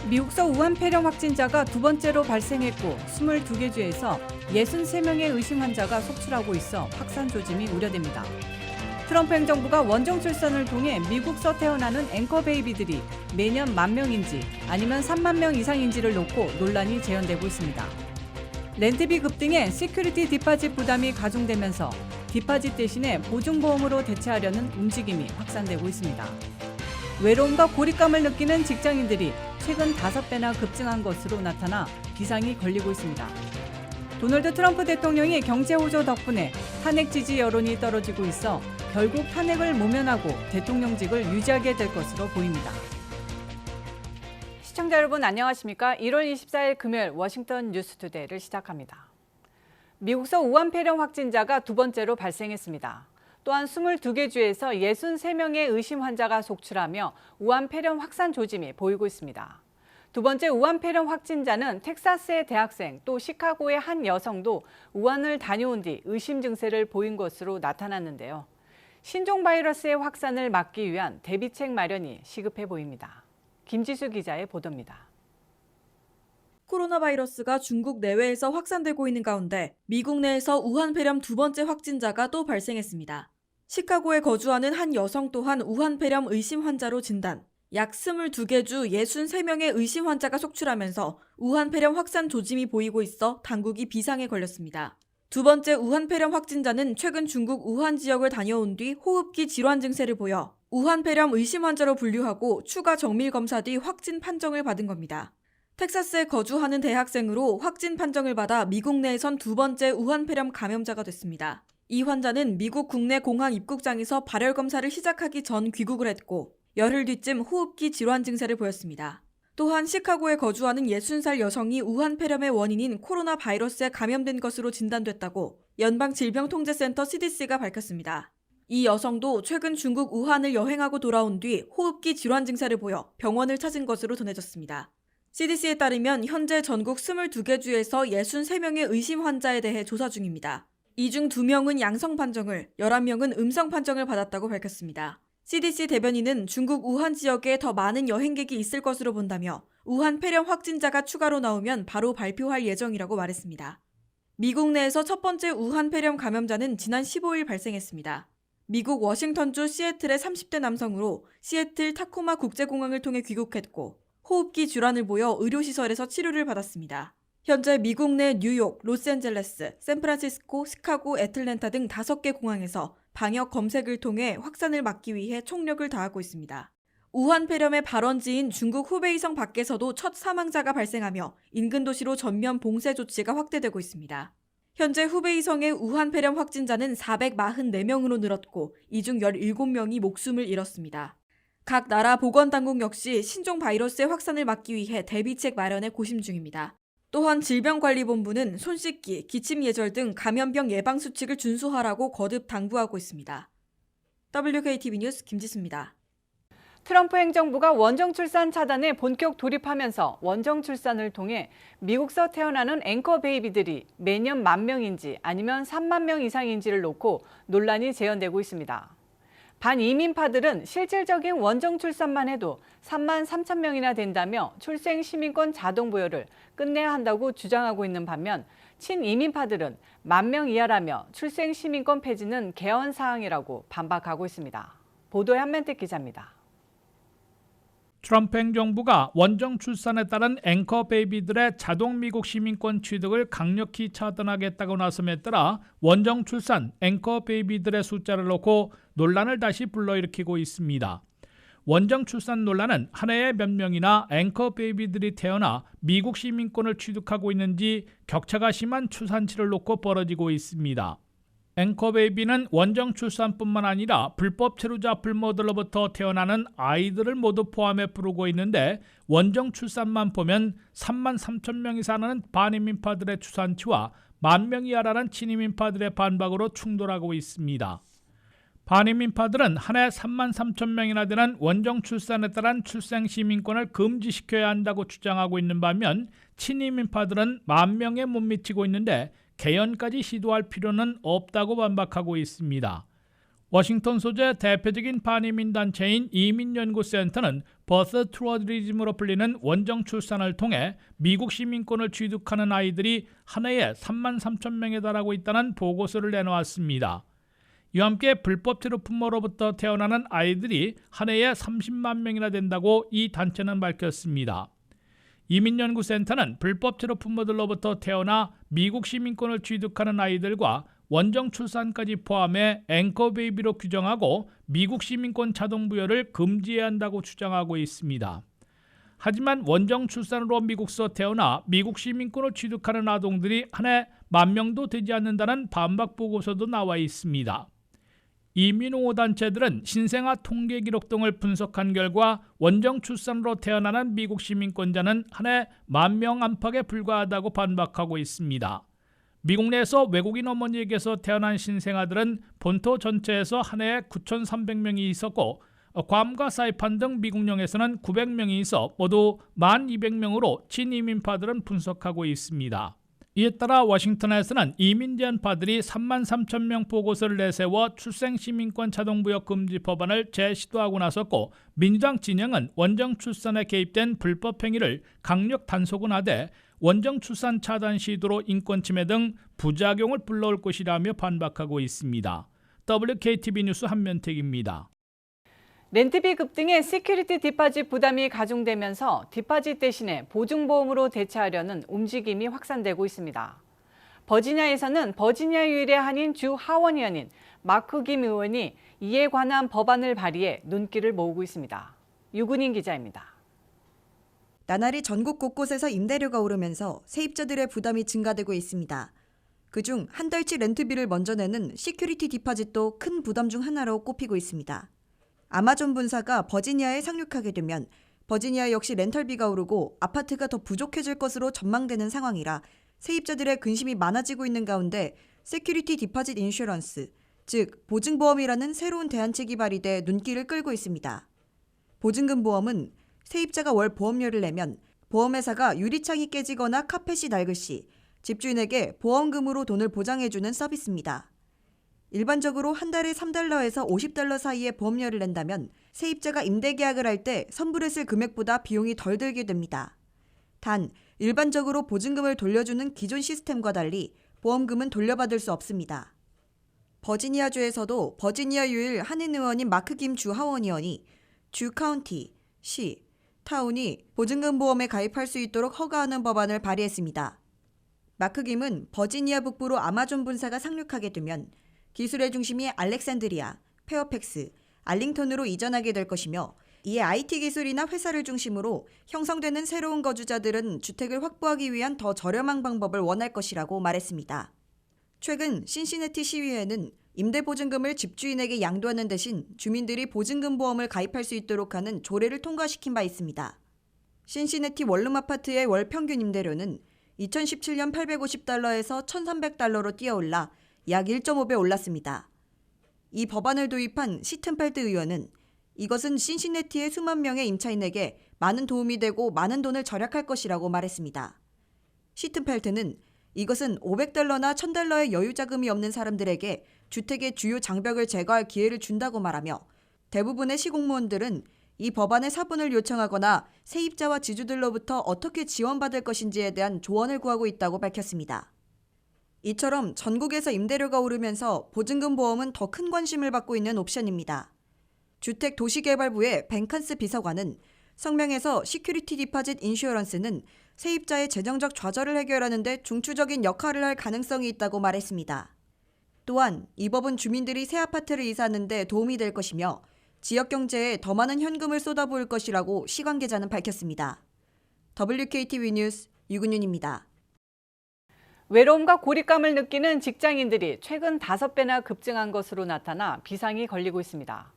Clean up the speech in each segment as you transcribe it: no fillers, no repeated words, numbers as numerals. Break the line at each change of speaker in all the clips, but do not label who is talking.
미국서 우한 폐렴 확진자가 두 번째로 발생했고 22개 주에서 63명의 의심 환자가 속출하고 있어 확산 조짐이 우려됩니다. 트럼프 행정부가 원정 출산을 통해 미국서 태어나는 앵커 베이비들이 매년 10,000명인지 아니면 30,000명 이상인지를 놓고 논란이 재현되고 있습니다. 렌트비 급등에 시큐리티 디파짓 부담이 가중되면서 디파짓 대신에 보증보험으로 대체하려는 움직임이 확산되고 있습니다. 외로움과 고립감을 느끼는 직장인들이 최근 5배나 급증한 것으로 나타나 비상이 걸리고 있습니다. 도널드 트럼프 대통령이 경제 호조 덕분에 탄핵 지지 여론이 떨어지고 있어 결국 탄핵을 모면하고 대통령직을 유지하게 될 것으로 보입니다. 시청자 여러분 안녕하십니까? 1월 24일 금요일 워싱턴 뉴스투데이를 시작합니다. 미국서 우한 폐렴 확진자가 두 번째로 발생했습니다. 또한 22개 주에서 63명의 의심 환자가 속출하며 우한 폐렴 확산 조짐이 보이고 있습니다. 두 번째 우한 폐렴 확진자는 텍사스의 대학생 또 시카고의 한 여성도 우한을 다녀온 뒤 의심 증세를 보인 것으로 나타났는데요. 신종 바이러스의 확산을 막기 위한 대비책 마련이 시급해 보입니다. 김지수 기자의 보도입니다.
코로나 바이러스가 중국 내외에서 확산되고 있는 가운데 미국 내에서 우한 폐렴 두 번째 확진자가 또 발생했습니다. 시카고에 거주하는 한 여성 또한 우한 폐렴 의심 환자로 진단, 약 22개 주 63명의 의심 환자가 속출하면서 우한 폐렴 확산 조짐이 보이고 있어 당국이 비상에 걸렸습니다. 두 번째 우한 폐렴 확진자는 최근 중국 우한 지역을 다녀온 뒤 호흡기 질환 증세를 보여 우한 폐렴 의심 환자로 분류하고 추가 정밀 검사 뒤 확진 판정을 받은 겁니다. 텍사스에 거주하는 대학생으로 확진 판정을 받아 미국 내에선 두 번째 우한 폐렴 감염자가 됐습니다. 이 환자는 미국 국내 공항 입국장에서 발열 검사를 시작하기 전 귀국을 했고 열흘 뒤쯤 호흡기 질환 증세를 보였습니다. 또한 시카고에 거주하는 60살 여성이 우한 폐렴의 원인인 코로나 바이러스에 감염된 것으로 진단됐다고 연방질병통제센터 CDC가 밝혔습니다. 이 여성도 최근 중국 우한을 여행하고 돌아온 뒤 호흡기 질환 증세를 보여 병원을 찾은 것으로 전해졌습니다. CDC에 따르면 현재 전국 22개 주에서 63명의 의심 환자에 대해 조사 중입니다. 이 중 2명은 양성 판정을, 11명은 음성 판정을 받았다고 밝혔습니다. CDC 대변인은 중국 우한 지역에 더 많은 여행객이 있을 것으로 본다며 우한 폐렴 확진자가 추가로 나오면 바로 발표할 예정이라고 말했습니다. 미국 내에서 첫 번째 우한 폐렴 감염자는 지난 15일 발생했습니다. 미국 워싱턴주 시애틀의 30대 남성으로 시애틀 타코마 국제공항을 통해 귀국했고 호흡기 질환을 보여 의료시설에서 치료를 받았습니다. 현재 미국 내 뉴욕, 로스앤젤레스, 샌프란시스코, 시카고, 애틀랜타 등 5개 공항에서 방역 검색을 통해 확산을 막기 위해 총력을 다하고 있습니다. 우한 폐렴의 발원지인 중국 후베이성 밖에서도 첫 사망자가 발생하며 인근 도시로 전면 봉쇄 조치가 확대되고 있습니다. 현재 후베이성의 우한 폐렴 확진자는 444명으로 늘었고 이 중 17명이 목숨을 잃었습니다. 각 나라 보건당국 역시 신종 바이러스의 확산을 막기 위해 대비책 마련에 고심 중입니다. 또한 질병관리본부는 손 씻기, 기침 예절 등 감염병 예방 수칙을 준수하라고 거듭 당부하고 있습니다. WKTV 뉴스 김지수입니다.
트럼프 행정부가 원정 출산 차단에 본격 돌입하면서 원정 출산을 통해 미국서 태어나는 앵커 베이비들이 매년 10,000명인지 아니면 30,000명 이상인지를 놓고 논란이 재현되고 있습니다. 반이민파들은 실질적인 원정 출산만 해도 33,000명이나 된다며 출생 시민권 자동 부여를 끝내야 한다고 주장하고 있는 반면 친이민파들은 10,000명 이하라며 출생 시민권 폐지는 개헌 사항이라고 반박하고 있습니다. 보도에 한멘택 기자입니다.
트럼프 행정부가 원정 출산에 따른 앵커 베이비들의 자동 미국 시민권 취득을 강력히 차단하겠다고 나섬에 따라 원정 출산 앵커 베이비들의 숫자를 놓고 논란을 다시 불러일으키고 있습니다. 원정 출산 논란은 한 해에 몇 명이나 앵커 베이비들이 태어나 미국 시민권을 취득하고 있는지 격차가 심한 출산치를 놓고 벌어지고 있습니다. 앵커 베이비는 원정 출산뿐만 아니라 불법 체류자 불모들로부터 태어나는 아이들을 모두 포함해 부르고 있는데 원정 출산만 보면 33,000명이 사는 반이민파들의 출산치와 10,000명 이하라는 친이민파들의 반박으로 충돌하고 있습니다. 반이민파들은 한 해 33,000명이나 되는 원정 출산에 따른 출생 시민권을 금지시켜야 한다고 주장하고 있는 반면 친이민파들은 10,000명에 못 미치고 있는데 개헌까지 시도할 필요는 없다고 반박하고 있습니다. 워싱턴 소재 대표적인 반이민 단체인 이민연구센터는 버스 투어리즘으로 불리는 원정 출산을 통해 미국 시민권을 취득하는 아이들이 한 해에 3만 3천 명에 달하고 있다는 보고서를 내놓았습니다. 이와 함께 불법 트로품모로부터 태어나는 아이들이 한 해에 30만 명이나 된다고 이 단체는 밝혔습니다. 이민연구센터는 불법 트로품모들로부터 태어나 미국 시민권을 취득하는 아이들과 원정 출산까지 포함해 앵커 베이비로 규정하고 미국 시민권 자동 부여를 금지해야 한다고 주장하고 있습니다. 하지만 원정 출산으로 미국서 태어나 미국 시민권을 취득하는 아동들이 한 해 10,000명도 되지 않는다는 반박 보고서도 나와 있습니다. 이민호호 단체들은 신생아 통계 기록 등을 분석한 결과 원정 출산으로 태어나는 미국 시민권자는 한 해 10,000명 안팎에 불과하다고 반박하고 있습니다. 미국 내에서 외국인 어머니에게서 태어난 신생아들은 본토 전체에서 한 해에 9,300명이 있었고 괌과 사이판 등 미국령에서는 900명이 있어 모두 1,200명으로 친이민파들은 분석하고 있습니다. 이에 따라 워싱턴에서는 이민 제한파들이 3만 3천 명 보고서를 내세워 출생시민권 자동부여 금지 법안을 재시도하고 나섰고 민주당 진영은 원정 출산에 개입된 불법 행위를 강력 단속은 하되 원정 출산 차단 시도로 인권 침해 등 부작용을 불러올 것이라며 반박하고 있습니다. WKTV 뉴스 한면택입니다.
렌트비 급등에 시큐리티 디파짓 부담이 가중되면서 디파짓 대신에 보증보험으로 대체하려는 움직임이 확산되고 있습니다. 버지니아에서는 버지니아 유일의 한인 주 하원 의원인 마크 김 의원이 이에 관한 법안을 발의해 눈길을 모으고 있습니다. 유근인 기자입니다.
나날이 전국 곳곳에서 임대료가 오르면서 세입자들의 부담이 증가되고 있습니다. 그중 한 달치 렌트비를 먼저 내는 시큐리티 디파짓도 큰 부담 중 하나로 꼽히고 있습니다. 아마존 본사가 버지니아에 상륙하게 되면 버지니아 역시 렌털비가 오르고 아파트가 더 부족해질 것으로 전망되는 상황이라 세입자들의 근심이 많아지고 있는 가운데 시큐리티 디파짓 인슈런스, 즉 보증보험이라는 새로운 대안책이 발의돼 눈길을 끌고 있습니다. 보증금 보험은 세입자가 월 보험료를 내면 보험회사가 유리창이 깨지거나 카펫이 낡을 시 집주인에게 보험금으로 돈을 보장해주는 서비스입니다. 일반적으로 한 달에 $3에서 $50 사이의 보험료를 낸다면 세입자가 임대계약을 할 때 선불했을 금액보다 비용이 덜 들게 됩니다. 단, 일반적으로 보증금을 돌려주는 기존 시스템과 달리 보험금은 돌려받을 수 없습니다. 버지니아주에서도 버지니아 유일 한인 의원인 마크 김 주 하원 의원이 주 카운티, 시, 타운이 보증금 보험에 가입할 수 있도록 허가하는 법안을 발의했습니다. 마크 김은 버지니아 북부로 아마존 본사가 상륙하게 되면 기술의 중심이 알렉산드리아, 페어팩스, 알링턴으로 이전하게 될 것이며 이에 IT 기술이나 회사를 중심으로 형성되는 새로운 거주자들은 주택을 확보하기 위한 더 저렴한 방법을 원할 것이라고 말했습니다. 최근 신시내티 시의회는 임대보증금을 집주인에게 양도하는 대신 주민들이 보증금 보험을 가입할 수 있도록 하는 조례를 통과시킨 바 있습니다. 신시내티 원룸 아파트의 월 평균 임대료는 2017년 $850에서 $1,300로 뛰어올라 약 1.5배 올랐습니다. 이 법안을 도입한 시튼펠트 의원은 이것은 신시내티의 수만 명의 임차인에게 많은 도움이 되고 많은 돈을 절약할 것이라고 말했습니다. 시튼펠트는 이것은 $500나 $1,000의 여유 자금이 없는 사람들에게 주택의 주요 장벽을 제거할 기회를 준다고 말하며 대부분의 시공무원들은 이 법안의 사본을 요청하거나 세입자와 지주들로부터 어떻게 지원받을 것인지에 대한 조언을 구하고 있다고 밝혔습니다. 이처럼 전국에서 임대료가 오르면서 보증금 보험은 더 큰 관심을 받고 있는 옵션입니다. 주택도시개발부의 벤칸스 비서관은 성명에서 시큐리티 디파짓 인슈어런스는 세입자의 재정적 좌절을 해결하는 데 중추적인 역할을 할 가능성이 있다고 말했습니다. 또한 이 법은 주민들이 새 아파트를 이사하는 데 도움이 될 것이며 지역 경제에 더 많은 현금을 쏟아부을 것이라고 시관계자는 밝혔습니다. WKTV 뉴스 유근윤입니다.
외로움과 고립감을 느끼는 직장인들이 최근 5배나 급증한 것으로 나타나 비상이 걸리고 있습니다.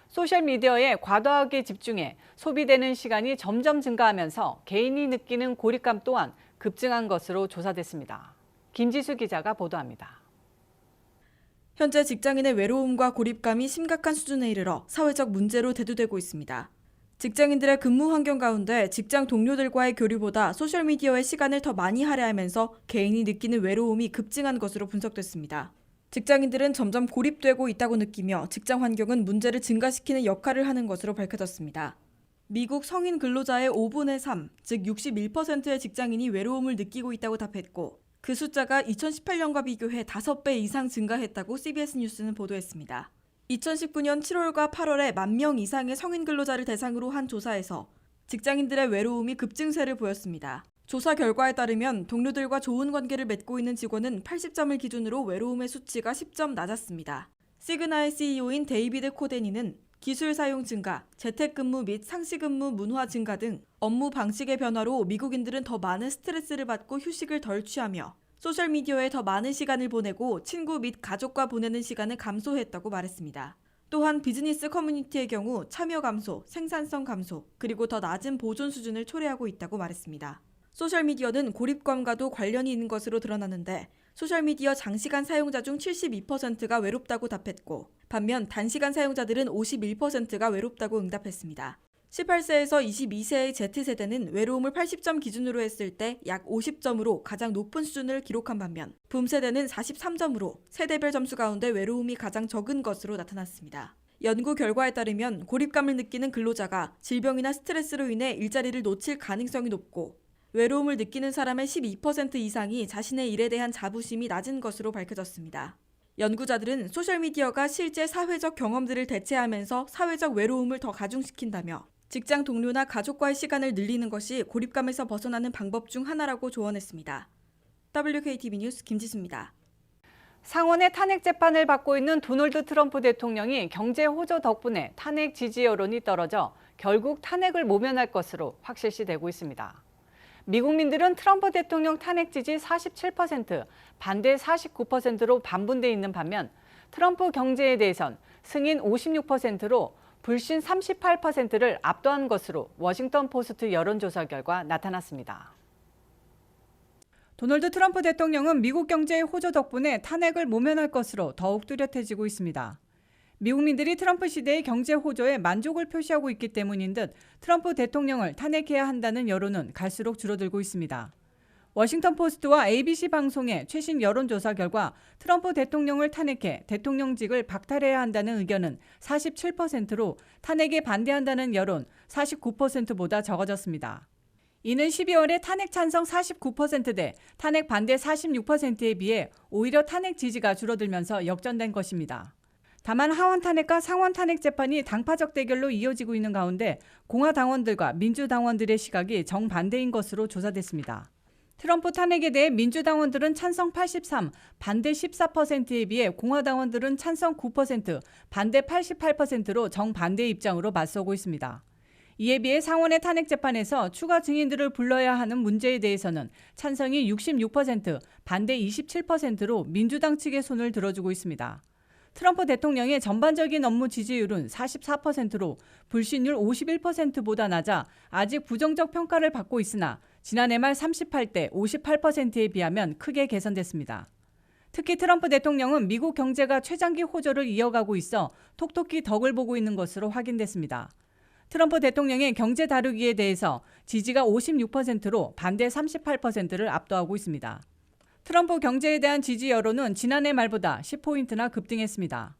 소셜미디어에 과도하게 집중해 소비되는 시간이 점점 증가하면서 개인이 느끼는 고립감 또한 급증한 것으로 조사됐습니다. 김지수 기자가 보도합니다.
현재 직장인의 외로움과 고립감이 심각한 수준에 이르러 사회적 문제로 대두되고 있습니다. 직장인들의 근무 환경 가운데 직장 동료들과의 교류보다 소셜미디어에 시간을 더 많이 할애하면서 개인이 느끼는 외로움이 급증한 것으로 분석됐습니다. 직장인들은 점점 고립되고 있다고 느끼며 직장 환경은 문제를 증가시키는 역할을 하는 것으로 밝혀졌습니다. 미국 성인 근로자의 5분의 3, 즉 61%의 직장인이 외로움을 느끼고 있다고 답했고 그 숫자가 2018년과 비교해 5배 이상 증가했다고 CBS 뉴스는 보도했습니다. 2019년 7월과 8월에 10,000명 이상의 성인 근로자를 대상으로 한 조사에서 직장인들의 외로움이 급증세를 보였습니다. 조사 결과에 따르면 동료들과 좋은 관계를 맺고 있는 직원은 80점을 기준으로 외로움의 수치가 10점 낮았습니다. 시그나의 CEO인 데이비드 코데니는 기술 사용 증가, 재택근무 및 상시근무 문화 증가 등 업무 방식의 변화로 미국인들은 더 많은 스트레스를 받고 휴식을 덜 취하며 소셜미디어에 더 많은 시간을 보내고 친구 및 가족과 보내는 시간을 감소했다고 말했습니다. 또한 비즈니스 커뮤니티의 경우 참여 감소, 생산성 감소, 그리고 더 낮은 보존 수준을 초래하고 있다고 말했습니다. 소셜미디어는 고립감과도 관련이 있는 것으로 드러나는데 소셜미디어 장시간 사용자 중 72%가 외롭다고 답했고 반면 단시간 사용자들은 51%가 외롭다고 응답했습니다. 18세에서 22세의 Z세대는 외로움을 80점 기준으로 했을 때 약 50점으로 가장 높은 수준을 기록한 반면 붐세대는 43점으로 세대별 점수 가운데 외로움이 가장 적은 것으로 나타났습니다. 연구 결과에 따르면 고립감을 느끼는 근로자가 질병이나 스트레스로 인해 일자리를 놓칠 가능성이 높고 외로움을 느끼는 사람의 12% 이상이 자신의 일에 대한 자부심이 낮은 것으로 밝혀졌습니다. 연구자들은 소셜미디어가 실제 사회적 경험들을 대체하면서 사회적 외로움을 더 가중시킨다며 직장 동료나 가족과의 시간을 늘리는 것이 고립감에서 벗어나는 방법 중 하나라고 조언했습니다. WKTV 뉴스 김지수입니다.
상원의 탄핵 재판을 받고 있는 도널드 트럼프 대통령이 경제 호조 덕분에 탄핵 지지 여론이 떨어져 결국 탄핵을 모면할 것으로 확실시되고 있습니다. 미국민들은 트럼프 대통령 탄핵 지지 47%, 반대 49%로 반분돼 있는 반면 트럼프 경제에 대해선 승인 56%로 불신 38%를 압도한 것으로 워싱턴 포스트 여론조사 결과 나타났습니다.
도널드 트럼프 대통령은 미국 경제의 호조 덕분에 탄핵을 모면할 것으로 더욱 뚜렷해지고 있습니다. 미국민들이 트럼프 시대의 경제 호조에 만족을 표시하고 있기 때문인 듯 트럼프 대통령을 탄핵해야 한다는 여론은 갈수록 줄어들고 있습니다. 워싱턴 포스트와 ABC 방송의 최신 여론조사 결과 트럼프 대통령을 탄핵해 대통령직을 박탈해야 한다는 의견은 47%로 탄핵에 반대한다는 여론 49%보다 적어졌습니다. 이는 12월에 탄핵 찬성 49%대 탄핵 반대 46%에 비해 오히려 탄핵 지지가 줄어들면서 역전된 것입니다. 다만 하원 탄핵과 상원 탄핵 재판이 당파적 대결로 이어지고 있는 가운데 공화당원들과 민주당원들의 시각이 정반대인 것으로 조사됐습니다. 트럼프 탄핵에 대해 민주당원들은 찬성 83, 반대 14%에 비해 공화당원들은 찬성 9%, 반대 88%로 정반대 입장으로 맞서고 있습니다. 이에 비해 상원의 탄핵 재판에서 추가 증인들을 불러야 하는 문제에 대해서는 찬성이 66%, 반대 27%로 민주당 측의 손을 들어주고 있습니다. 트럼프 대통령의 전반적인 업무 지지율은 44%로 불신율 51%보다 낮아 아직 부정적 평가를 받고 있으나 지난해 말 38대 58%에 비하면 크게 개선됐습니다. 특히 트럼프 대통령은 미국 경제가 최장기 호조를 이어가고 있어 톡톡히 덕을 보고 있는 것으로 확인됐습니다. 트럼프 대통령의 경제 다루기에 대해서 지지가 56%로 반대 38%를 압도하고 있습니다. 트럼프 경제에 대한 지지 여론은 지난해 말보다 10포인트나 급등했습니다.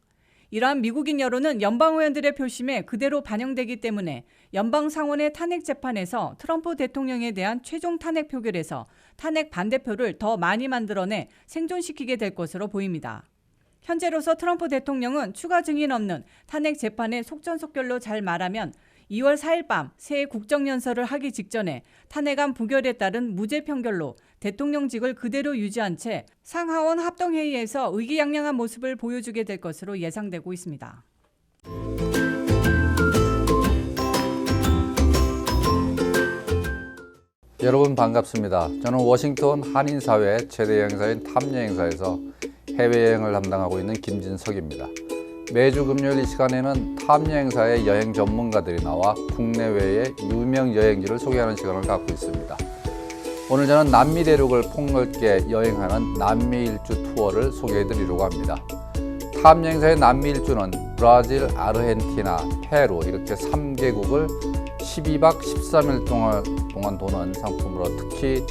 이러한 미국인 여론은 연방 의원들의 표심에 그대로 반영되기 때문에 연방 상원의 탄핵 재판에서 트럼프 대통령에 대한 최종 탄핵 표결에서 탄핵 반대표를 더 많이 만들어내 생존시키게 될 것으로 보입니다. 현재로서 트럼프 대통령은 추가 증인 없는 탄핵 재판에 속전속결로 잘 말하면 2월 4일 밤 새해 국정연설을 하기 직전에 탄핵안 부결에 따른 무죄 판결로 대통령직을 그대로 유지한 채 상하원 합동회의에서 의기양양한 모습을 보여주게 될 것으로 예상되고 있습니다.
여러분 반갑습니다. 저는 워싱턴 한인사회 최대 행사인 탐여행사에서 해외여행을 담당하고 있는 김진석입니다. 매주 금요일 이 시간에는 탐여행사의 여행 전문가들이 나와 국내외의 유명 여행지를 소개하는 시간을 갖고 있습니다. 오늘 저는 남미 대륙을 폭넓게 여행하는 남미 일주 투어를 소개해드리려고 합니다. 탐여행사의 남미 일주는 브라질, 아르헨티나, 페루 이렇게 3개국을 12박 13일 동안 도는 상품으로 특히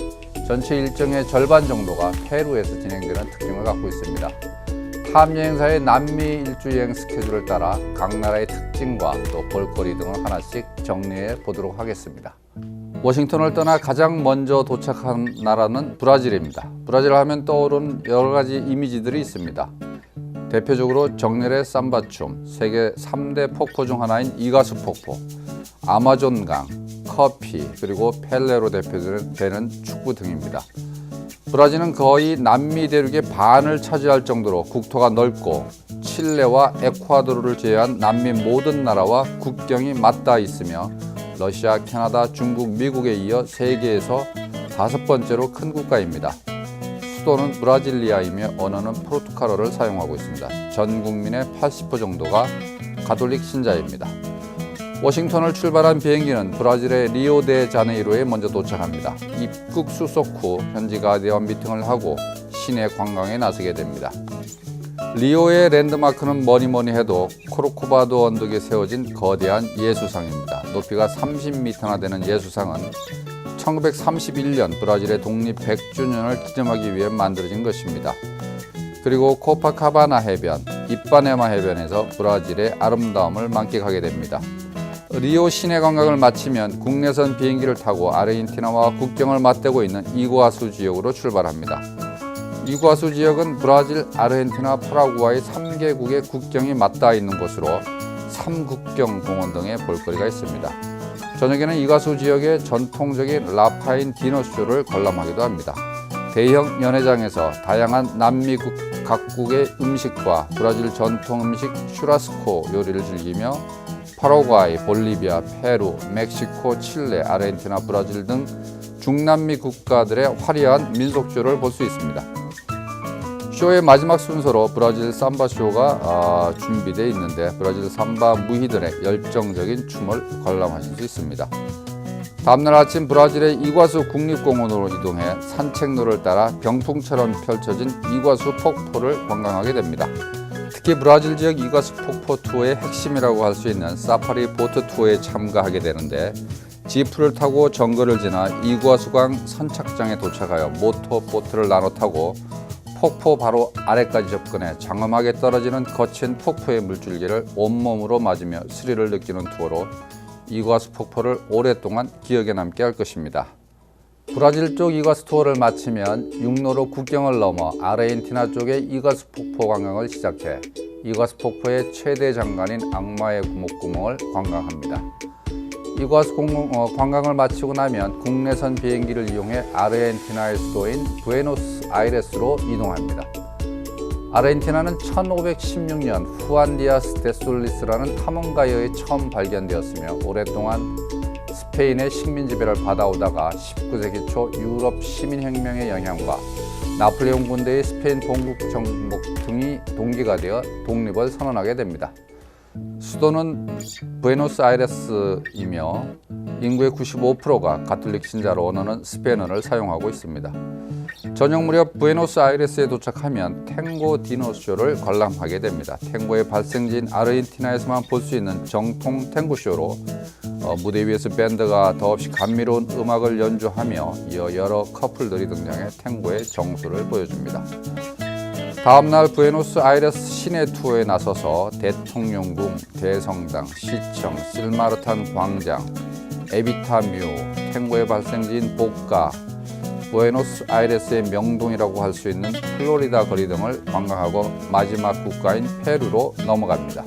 전체 일정의 절반 정도가 페루에서 진행되는 특징을 갖고 있습니다. 탐여행사의 남미 일주 여행 스케줄을 따라 각 나라의 특징과 또 볼거리 등을 하나씩 정리해 보도록 하겠습니다. 워싱턴을 떠나 가장 먼저 도착한 나라는 브라질입니다. 브라질 하면 떠오르는 여러 가지 이미지들이 있습니다. 대표적으로 정렬의 삼바춤, 세계 3대 폭포 중 하나인 이가수 폭포, 아마존강, 커피, 그리고 펠레로 대표되는 축구 등입니다. 브라질은 거의 남미 대륙의 반을 차지할 정도로 국토가 넓고 칠레와 에콰도르를 제외한 남미 모든 나라와 국경이 맞닿아 있으며 러시아, 캐나다, 중국, 미국에 이어 세계에서 5번째로 큰 국가입니다. 수도는 브라질리아이며 언어는 포르투갈어를 사용하고 있습니다. 전 국민의 80% 정도가 가톨릭 신자입니다. 워싱턴을 출발한 비행기는 브라질의 리오데자네이로에 먼저 도착합니다. 입국 수속 후 현지 가이드와 미팅을 하고 시내 관광에 나서게 됩니다. 리오의 랜드마크는 뭐니 해도 코르코바도 언덕에 세워진 거대한 예수상입니다. 높이가 30m나 되는 예수상은 1931년 브라질의 독립 100주년을 기념하기 위해 만들어진 것입니다. 그리고 코파카바나 해변, 이빠네마 해변에서 브라질의 아름다움을 만끽하게 됩니다. 리오 시내 관광을 마치면 국내선 비행기를 타고 아르헨티나와 국경을 맞대고 있는 이구아수 지역으로 출발합니다. 이구아수 지역은 브라질, 아르헨티나, 파라과이 3개국의 국경이 맞닿아 있는 곳으로 삼국경 공원 등의 볼거리가 있습니다. 저녁에는 이구아수 지역의 전통적인 라파인 디너쇼를 관람하기도 합니다. 대형 연회장에서 다양한 남미 각국의 음식과 브라질 전통 음식 슈라스코 요리를 즐기며 파라과이, 볼리비아, 페루, 멕시코, 칠레, 아르헨티나, 브라질 등 중남미 국가들의 화려한 민속쇼를 볼 수 있습니다. 쇼의 마지막 순서로 브라질 삼바 쇼가 준비되어 있는데 브라질 삼바 무희들의 열정적인 춤을 관람하실 수 있습니다. 다음날 아침 브라질의 이과수 국립공원으로 이동해 산책로를 따라 병풍처럼 펼쳐진 이과수 폭포를 관광하게 됩니다. 특히 브라질 지역 이과수 폭포 투어의 핵심이라고 할 수 있는 사파리 보트 투어에 참가하게 되는데 지프를 타고 정거를 지나 이과수강 선착장에 도착하여 모터보트를 나눠 타고 폭포 바로 아래까지 접근해 장엄하게 떨어지는 거친 폭포의 물줄기를 온몸으로 맞으며 스릴을 느끼는 투어로 이과수 폭포를 오랫동안 기억에 남게 할 것입니다. 브라질 쪽 이과수 투어를 마치면 육로로 국경을 넘어 아르헨티나 쪽의 이과수 폭포 관광을 시작해 이과수 폭포의 최대 장관인 악마의 목구멍을 관광합니다. 이과수 관광을 마치고 나면 국내선 비행기를 이용해 아르헨티나의 수도인 부에노스아이레스로 이동합니다. 아르헨티나는 1516년 후안 디아스 데 솔리스라는 탐험가에 처음 발견되었으며 오랫동안 스페인의 식민 지배를 받아오다가 19세기 초 유럽 시민혁명의 영향과 나폴레옹 군대의 스페인 동국 정복 등이 동기가 되어 독립을 선언하게 됩니다. 수도는 부에노스아이레스이며 인구의 95%가 가톨릭 신자로 언어는 스페인어를 사용하고 있습니다. 저녁 무렵 부에노스아이레스에 도착하면 탱고 디너쇼를 관람하게 됩니다. 탱고의 발생지인 아르헨티나에서만 볼 수 있는 정통 탱고쇼로 무대 위에서 밴드가 더없이 감미로운 음악을 연주하며 이어 여러 커플들이 등장해 탱고의 정수를 보여줍니다. 다음날 부에노스아이레스 시내 투어에 나서서 대통령궁, 대성당, 시청, 실마르탄 광장, 에비타뮤, 탱고의 발생지인 보카, 부에노스아이레스의 명동이라고 할 수 있는 플로리다 거리 등을 관광하고 마지막 국가인 페루로 넘어갑니다.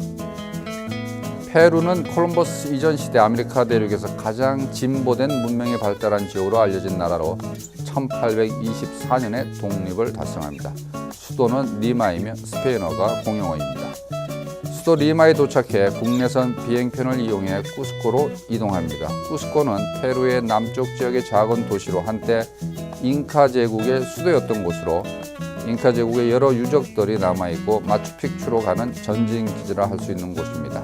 페루는 콜럼버스 이전 시대 아메리카 대륙에서 가장 진보된 문명이 발달한 지역으로 알려진 나라로 1824년에 독립을 달성합니다. 수도는 리마이며 스페인어가 공용어입니다. 수도 리마에 도착해 국내선 비행편을 이용해 쿠스코로 이동합니다. 쿠스코는 페루의 남쪽 지역의 작은 도시로 한때 잉카 제국의 수도였던 곳으로 잉카 제국의 여러 유적들이 남아있고 마추픽추로 가는 전진 기지라 할 수 있는 곳입니다.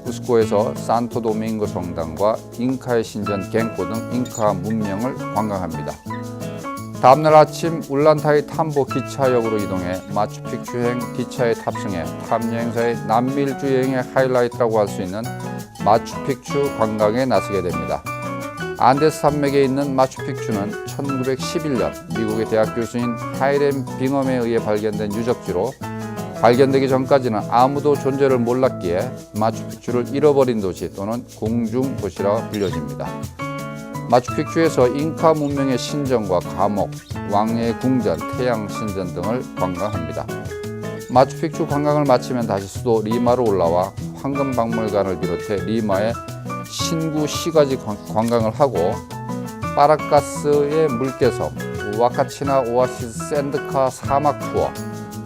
쿠스코에서 산토도밍고 성당과 잉카의 신전 겐코 등 잉카 문명을 관광합니다. 다음날 아침 울란타이 탐보 기차역으로 이동해 마추픽추행 기차에 탑승해 탐여행사의 남미일주 여행의 하이라이트라고 할 수 있는 마추픽추 관광에 나서게 됩니다. 안데스 산맥에 있는 마추픽추는 1911년 미국의 대학 교수인 하이렘 빙엄에 의해 발견된 유적지로 발견되기 전까지는 아무도 존재를 몰랐기에 마추픽추를 잃어버린 도시 또는 공중 도시라 불려집니다. 마추픽추에서 잉카 문명의 신전과 감옥, 왕의 궁전, 태양 신전 등을 관광합니다. 마추픽추 관광을 마치면 다시 수도 리마로 올라와 황금박물관을 비롯해 리마의 신구 시가지 관광을 하고 파라카스의 물개섬, 와카치나 오아시스 샌드카 사막 투어,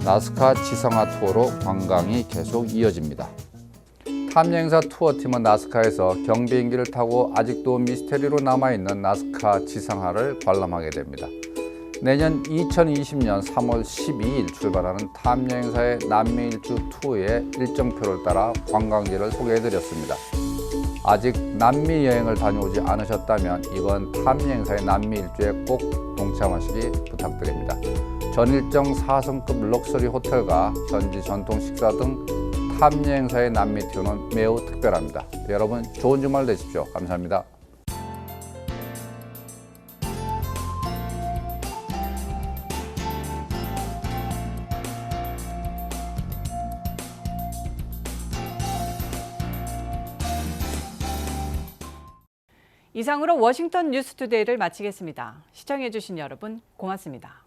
나스카 지상화 투어로 관광이 계속 이어집니다. 탐여행사 투어팀은 나스카에서 경비행기를 타고 아직도 미스테리로 남아있는 나스카 지상화를 관람하게 됩니다. 내년 2020년 3월 12일 출발하는 탐여행사의 남미 일주 투어의 일정표를 따라 관광지를 소개해드렸습니다. 아직 남미 여행을 다녀오지 않으셨다면 이번 탐여행사의 남미 일주에 꼭 동참하시기 부탁드립니다. 전일정 4성급 럭셔리 호텔과 현지 전통 식사 등 탐여행사의 남미 투어는 매우 특별합니다. 여러분 좋은 주말 되십시오. 감사합니다.
이상으로 워싱턴 뉴스투데이를 마치겠습니다. 시청해주신 여러분 고맙습니다.